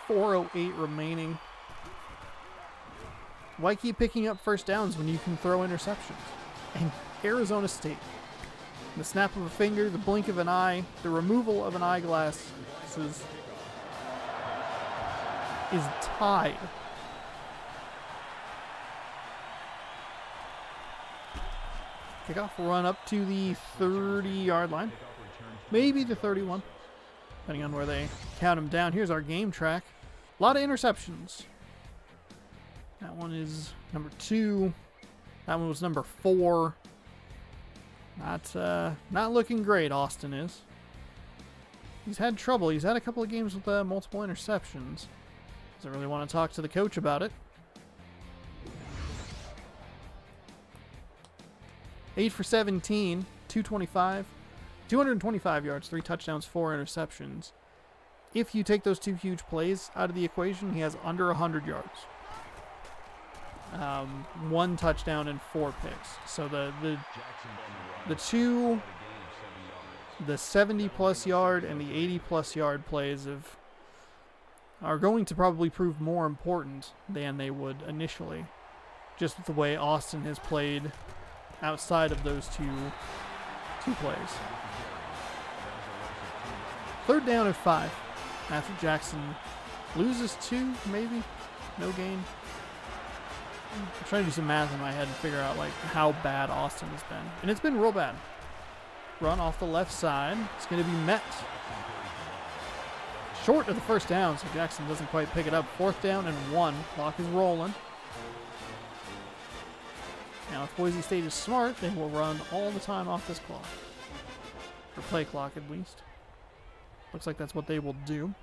4:08 remaining. Why keep picking up first downs when you can throw interceptions? And Arizona State, the snap of a finger, the blink of an eye, the removal of an eyeglass is tied. Kickoff run up to the 30-yard line. Maybe the 31, depending on where they count them down. Here's our game track. A lot of interceptions. That one is number 2. That one was number 4. Not looking great, Austin is. He's had trouble. He's had a couple of games with multiple interceptions. Doesn't really want to talk to the coach about it. 8 for 17, 225 yards, 3 touchdowns, 4 interceptions. If you take those 2 huge plays out of the equation, he has under 100 yards. 1 touchdown and 4 picks. So the 2, the 70-plus yard and the 80-plus yard plays are going to probably prove more important than they would initially, just with the way Austin has played outside of those two plays. Third down and 5. Matthew Jackson loses 2, maybe. No gain. I'm trying to do some math in my head and figure out how bad Austin has been. And it's been real bad. Run off the left side. It's going to be met short of the first down, so Jackson doesn't quite pick it up. 4th down and 1. Clock is rolling. Now, if Boise State is smart, they will run all the time off this clock. Or play clock, at least. Looks like that's what they will do.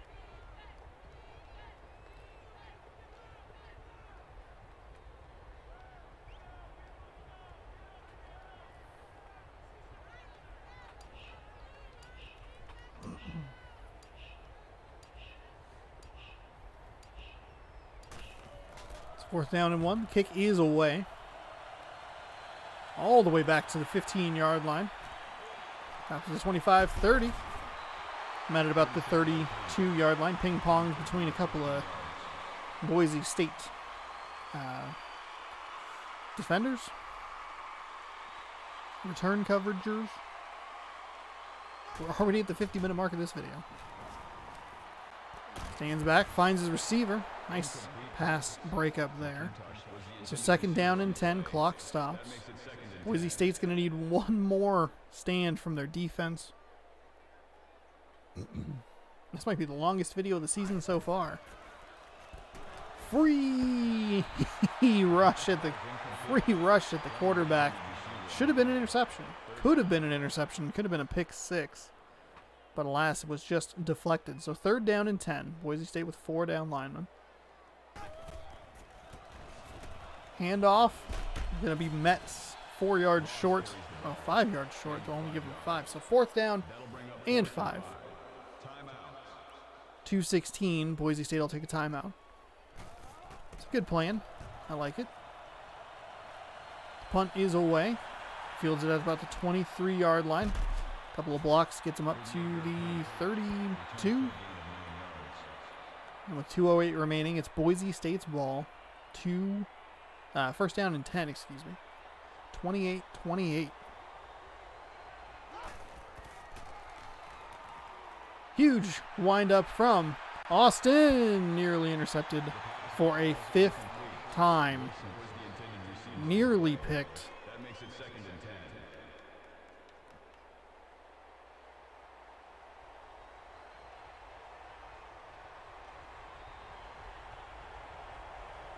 4th down and 1. Kick is away. All the way back to the 15-yard line. After the 25, 30. Met at about the 32-yard line. Ping pong between a couple of Boise State defenders. Return coveragers. We're already at the 50-minute mark of this video. Stands back, finds his receiver. Nice pass breakup there. So 2nd down and 10, clock stops. Boise State's going to need one more stand from their defense. This might be the longest video of the season so far. Free rush at the quarterback. Should have been an interception. Could have been an interception. Could have been a pick 6. But alas, it was just deflected. So 3rd down and 10. Boise State with 4 down linemen. Handoff. Going to be met 4 yards short. Oh, 5 yards short. They'll only give them 5. So 4th down and 5. 2:16. Boise State will take a timeout. It's a good plan. I like it. Punt is away. Fields it at about the 23-yard line. A couple of blocks gets him up to the 32. And with 2:08 remaining, it's Boise State's ball. 1st down and 10, excuse me. 28-28. Huge windup from Austin. Nearly intercepted for a 5th time. Nearly picked. That makes it 2nd and 10.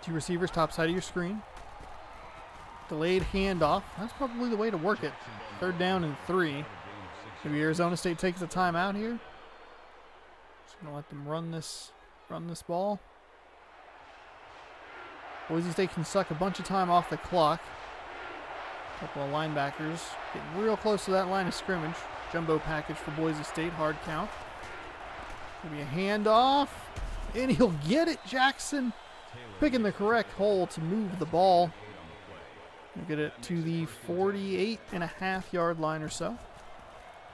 Two receivers, top side of your screen. Delayed handoff. That's probably the way to work it. 3rd down and 3. Maybe Arizona State takes a timeout here. Just gonna let them run this ball. Boise State can suck a bunch of time off the clock. A couple of linebackers getting real close to that line of scrimmage. Jumbo package for Boise State, hard count. Maybe a handoff, and he'll get it. Jackson picking the correct hole to move the ball. We'll get it to the 48.5-yard line or so.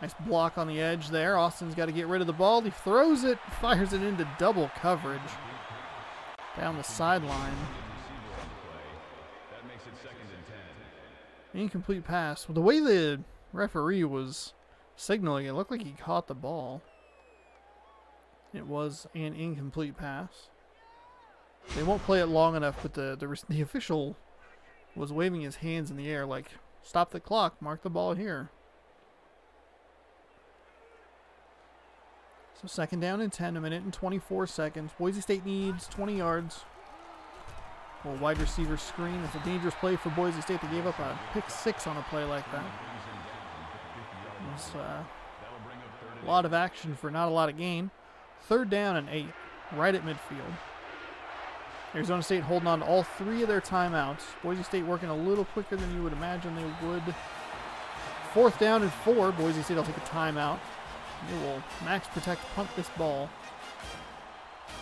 Nice block on the edge there. Austin's got to get rid of the ball. He throws it, fires it into double coverage down the sideline. That makes it 2nd and 10. Incomplete pass. Well, the way the referee was signaling, it looked like he caught the ball. It was an incomplete pass. They won't play it long enough, but the official was waving his hands in the air like, stop the clock, mark the ball here. So 2nd down and 10, 1:24. Boise State needs 20 yards. Well, wide receiver screen. It's a dangerous play for Boise State. They gave up a pick 6 on a play like that. It's a lot of action for not a lot of gain. 3rd down and 8, right at midfield. Arizona State holding on to all 3 of their timeouts. Boise State working a little quicker than you would imagine they would. 4th down and 4. Boise State will take a timeout. They will max protect, punt this ball.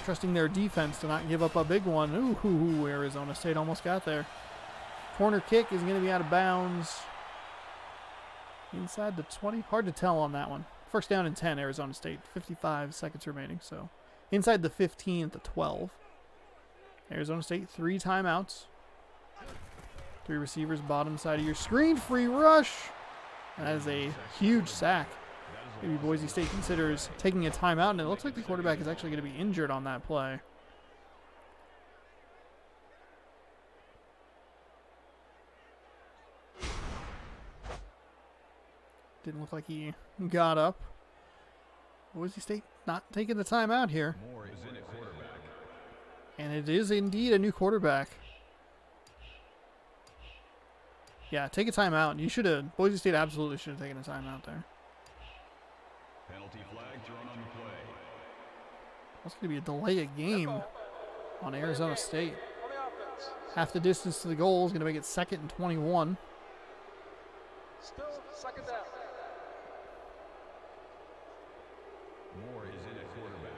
Trusting their defense to not give up a big one. Ooh, Arizona State almost got there. Corner kick is going to be out of bounds. Inside the 20. Hard to tell on that one. 1st down and 10, Arizona State. 55 seconds remaining. So inside the 15 at the 12. Arizona State, 3 timeouts. 3 receivers, bottom side of your screen. Free rush. That is a huge sack. Maybe Boise State considers taking a timeout, and it looks like the quarterback is actually going to be injured on that play. Didn't look like he got up. Boise State not taking the timeout here. Moore is in at quarterback. And it is indeed a new quarterback. Yeah, take a timeout. You should have. Boise State absolutely should have taken a timeout there. Penalty flag thrown on the play. That's going to be a delay of game on Arizona State. Half the distance to the goal is going to make it 2nd and 21. Still 2nd down. Moore is in at quarterback.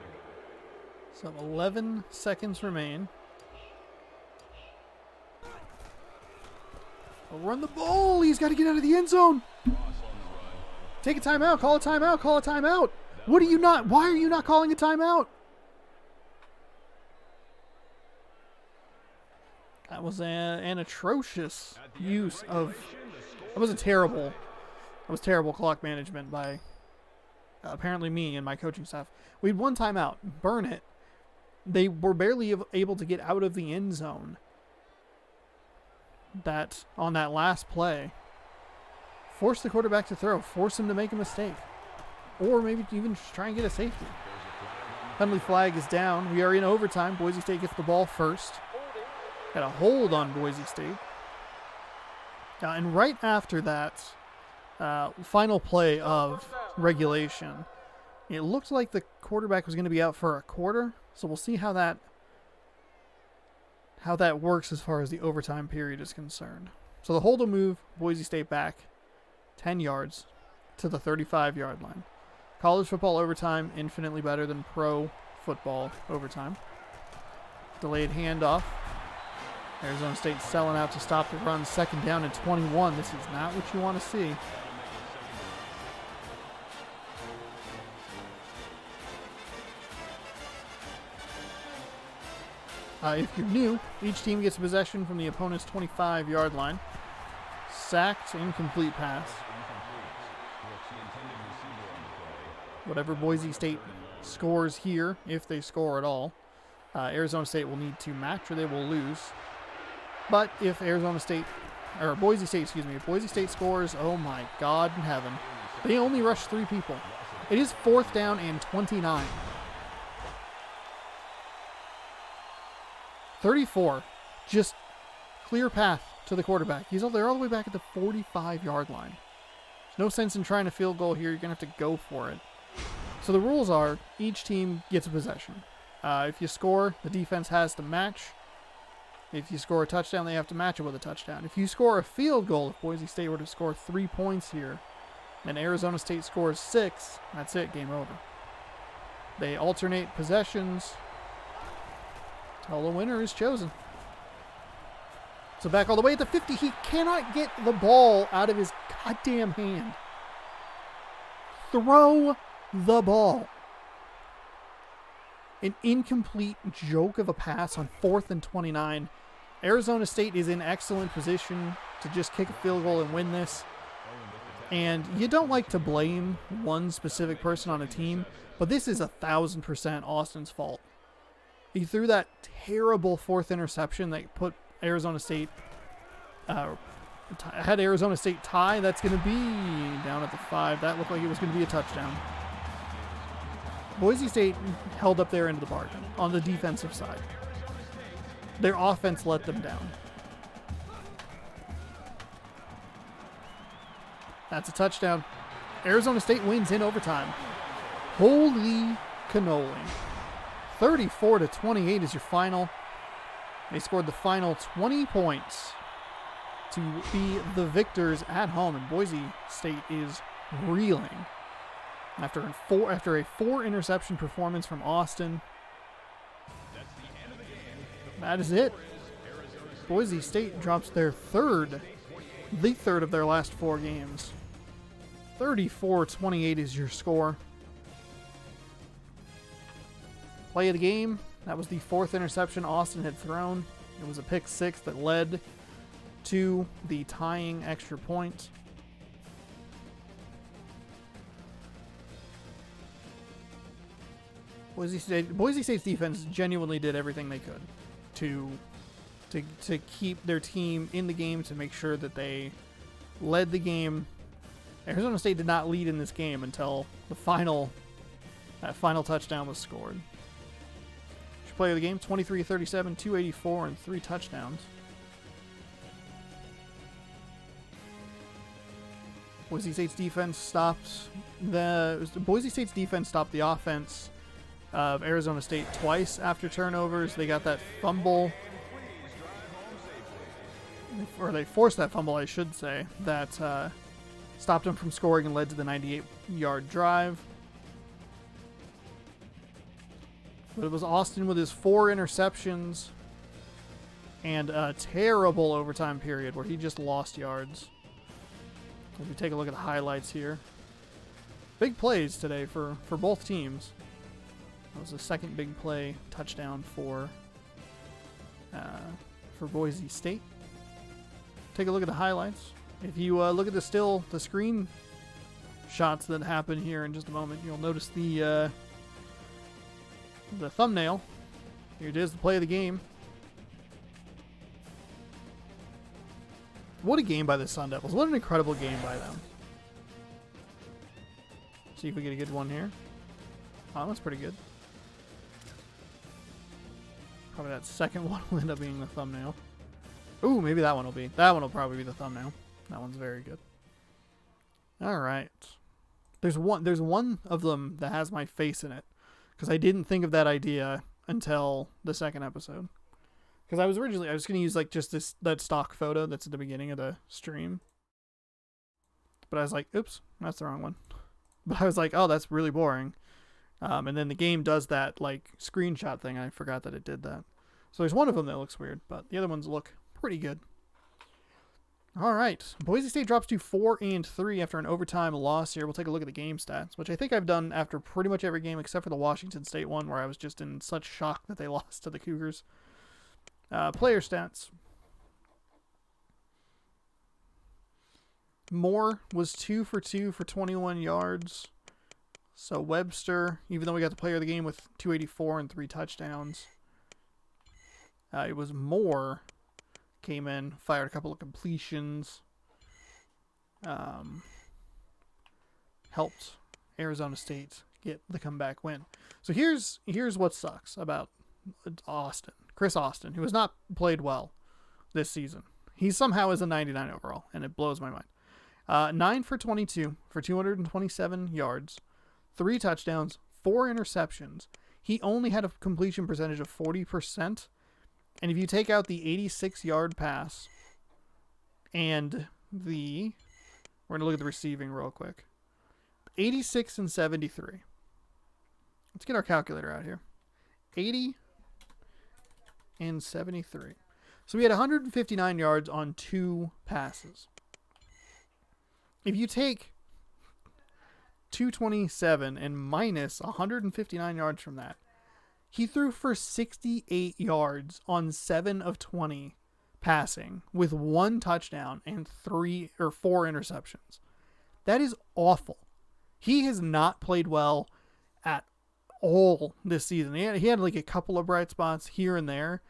So 11 seconds remain. He'll run the ball. He's got to get out of the end zone. Take a timeout. Call a timeout. Call a timeout. What are you not? Why are you not calling a timeout? That was an atrocious use of. That was terrible clock management by apparently me and my coaching staff. We had one timeout. Burn it. They were barely able to get out of the end zone. That on that last play. Force the quarterback to throw. Force him to make a mistake. Or maybe even just try and get a safety. Penalty flag is down. We are in overtime. Boise State gets the ball first. Got a hold on Boise State. And right after that final play of regulation, it looked like the quarterback was going to be out for a quarter. So we'll see how that works as far as the overtime period is concerned. So the hold will move Boise State back 10 yards to the 35-yard line. College football overtime, infinitely better than pro football overtime. Delayed handoff. Arizona State selling out to stop the run. 2nd down and 21. This is not what you want to see. If you're new, each team gets possession from the opponent's 25-yard line. Sacked, incomplete pass. Whatever Boise State scores here, if they score at all, Arizona State will need to match or they will lose. But if Boise State scores, oh my God in heaven. They only rush 3 people. It is 4th down and 29. 34. Just clear path to the quarterback. He's all the way back at the 45-yard line. There's no sense in trying a field goal here. You're going to have to go for it. So the rules are each team gets a possession. If you score, the defense has to match. If you score a touchdown, they have to match it with a touchdown. If you score a field goal, if Boise State were to score 3 points here, and Arizona State scores 6, that's it, game over. They alternate possessions till the winner is chosen. So back all the way at the 50, he cannot get the ball out of his goddamn hand. Throw the ball. An incomplete joke of a pass on 4th and 29. Arizona State is in excellent position to just kick a field goal and win this. And you don't like to blame one specific person on a team, but this is 1,000% Austin's fault. He threw that terrible 4th interception that put Arizona State, had Arizona State tie. That's going to be down at the 5. That looked like it was going to be a touchdown. Boise State held up their end of the bargain on the defensive side. Their offense let them down. That's a touchdown. Arizona State wins in overtime. Holy cannoli. 34-28 is your final. They scored the final 20 points to be the victors at home, and Boise State is reeling. After a 4 interception performance from Austin. That is it. Boise State drops the third of their last 4 games. 34-28 is your score. Play of the game. That was the 4th interception Austin had thrown. It was a pick 6 that led to the tying extra point. Boise State's defense genuinely did everything they could to keep their team in the game, to make sure that they led the game. Arizona State did not lead in this game until that final touchdown was scored. Play of the game, 23-37, 284, and 3 touchdowns. Boise State's defense stopped the offense of Arizona State twice after turnovers. They got that fumble, or they forced that fumble, I should say, that stopped them from scoring and led to the 98-yard drive. But it was Austin with his 4 interceptions and a terrible overtime period where he just lost yards. If we take a look at the highlights here, big plays today for both teams. That was the second big play touchdown for Boise State. Take a look at the highlights. If you look at the screen shots that happen here in just a moment, you'll notice the thumbnail. Here it is, the play of the game. What a game by the Sun Devils. What an incredible game by them. See if we get a good one here. Oh, that's pretty good. Probably that second one will end up being the thumbnail. Ooh, maybe that one will be. That one will probably be the thumbnail. That one's very good. All right. There's one of them that has my face in it because I didn't think of that idea until the second episode. Because I was going to use like just that stock photo that's at the beginning of the stream. But I was like, oops, that's the wrong one. But I was like, oh, that's really boring. And then the game does that like screenshot thing. I forgot that it did that. So there's one of them that looks weird, but the other ones look pretty good. All right. Boise State drops to 4-3 after an overtime loss here. We'll take a look at the game stats, which I think I've done after pretty much every game except for the Washington State one where I was just in such shock that they lost to the Cougars. Player stats. Moore was 2 for 2 for 21 yards. So Webster, even though we got the player of the game with 284 and 3 touchdowns, it was Moore came in, fired a couple of completions, helped Arizona State get the comeback win. So here's what sucks about Chris Austin, who has not played well this season. He somehow is a 99 overall, and it blows my mind. 9 for 22 for 227 yards, 3 touchdowns, 4 interceptions. He only had a completion percentage of 40%. And if you take out the 86-yard pass and we're going to look at the receiving real quick. 86 and 73. Let's get our calculator out here. 80 and 73. So we had 159 yards on 2 passes. If you take 227 and minus 159 yards from that, he threw for 68 yards on 7 of 20 passing with 1 touchdown and 4 interceptions. That is awful. He has not played well at all this season. He had like a couple of bright spots here and there,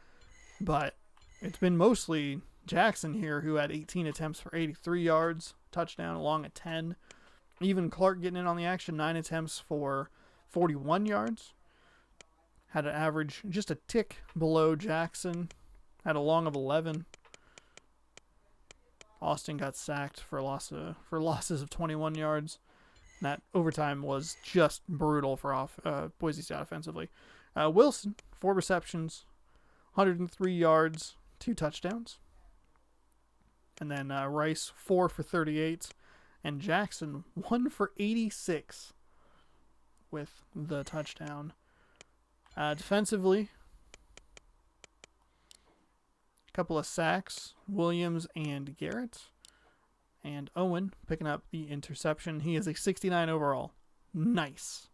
but it's been mostly Jackson here who had 18 attempts for 83 yards, touchdown along at 10. Even Clark getting in on the action, 9 attempts for 41 yards. Had an average just a tick below Jackson. Had a long of 11. Austin got sacked for losses of 21 yards. And that overtime was just brutal for Boise State offensively. Wilson, 4 receptions, 103 yards, 2 touchdowns. And then Rice, 4 for 38. And Jackson, 1 for 86 with the touchdown. Defensively, a couple of sacks, Williams and Garrett. And Owen picking up the interception. He is a 69 overall. Nice.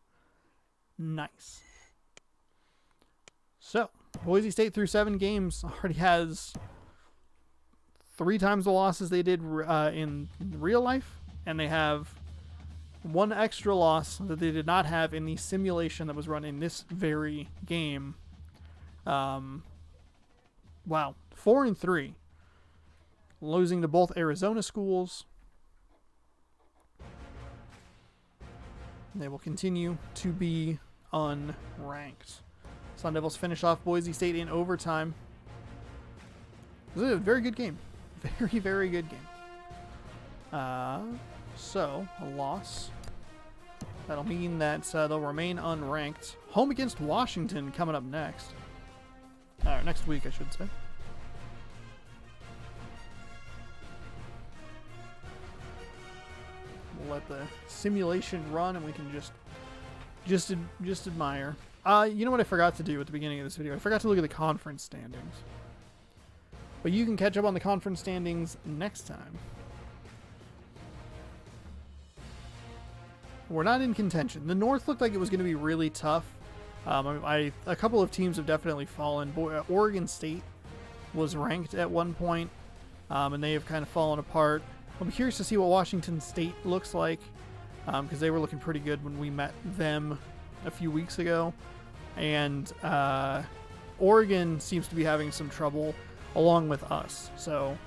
Nice. So, Boise State through 7 games already has 3 times the losses they did in real life. And they have 1 extra loss that they did not have in the simulation that was run in this very game. Wow. 4-3. Losing to both Arizona schools. They will continue to be unranked. Sun Devils finish off Boise State in overtime. It was a very good game. Very, very good game. So, a loss. That'll mean that they'll remain unranked. Home against Washington coming up next. Next week, I should say. We'll let the simulation run and we can just admire. You know what I forgot to do at the beginning of this video? I forgot to look at the conference standings. But you can catch up on the conference standings next time. We're not in contention. The North looked like it was going to be really tough. A couple of teams have definitely fallen. Oregon State was ranked at one point, and they have kind of fallen apart. I'm curious to see what Washington State looks like, because they were looking pretty good when we met them a few weeks ago. And Oregon seems to be having some trouble along with us. So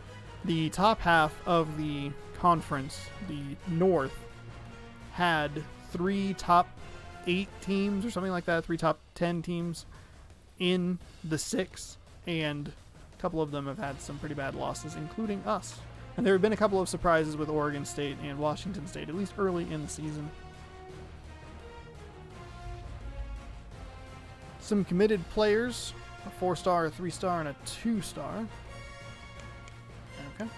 the top half of the conference, the North, had 3 top 8 teams or something like that, 3 top 10 teams in the 6, and a couple of them have had some pretty bad losses, including us. And there have been a couple of surprises with Oregon State and Washington State, at least early in the season. Some committed players, a 4-star, a 3-star, and a 2-star. Okay.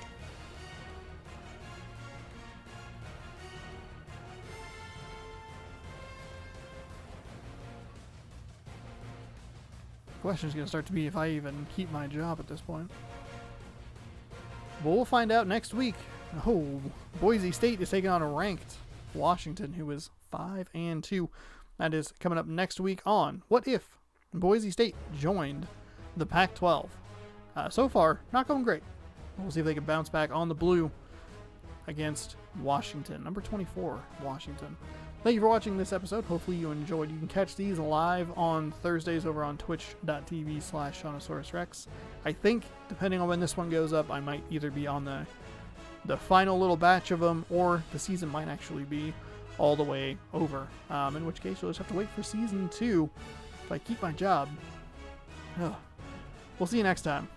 The question is going to start to be if I even keep my job at this point. But we'll find out next week. Oh, Boise State is taking on a ranked Washington, who is 5-2. That is coming up next week on What If Boise State joined the Pac-12. So far, not going great. We'll see if they can bounce back on the blue against Washington. Number 24, Washington. Thank you for watching this episode. Hopefully you enjoyed. You can catch these live on Thursdays over on twitch.tv/ShaunosaurusRex. I think, depending on when this one goes up, I might either be on the final little batch of them, or the season might actually be all the way over. In which case, you'll just have to wait for Season 2 if I keep my job. Ugh. We'll see you next time.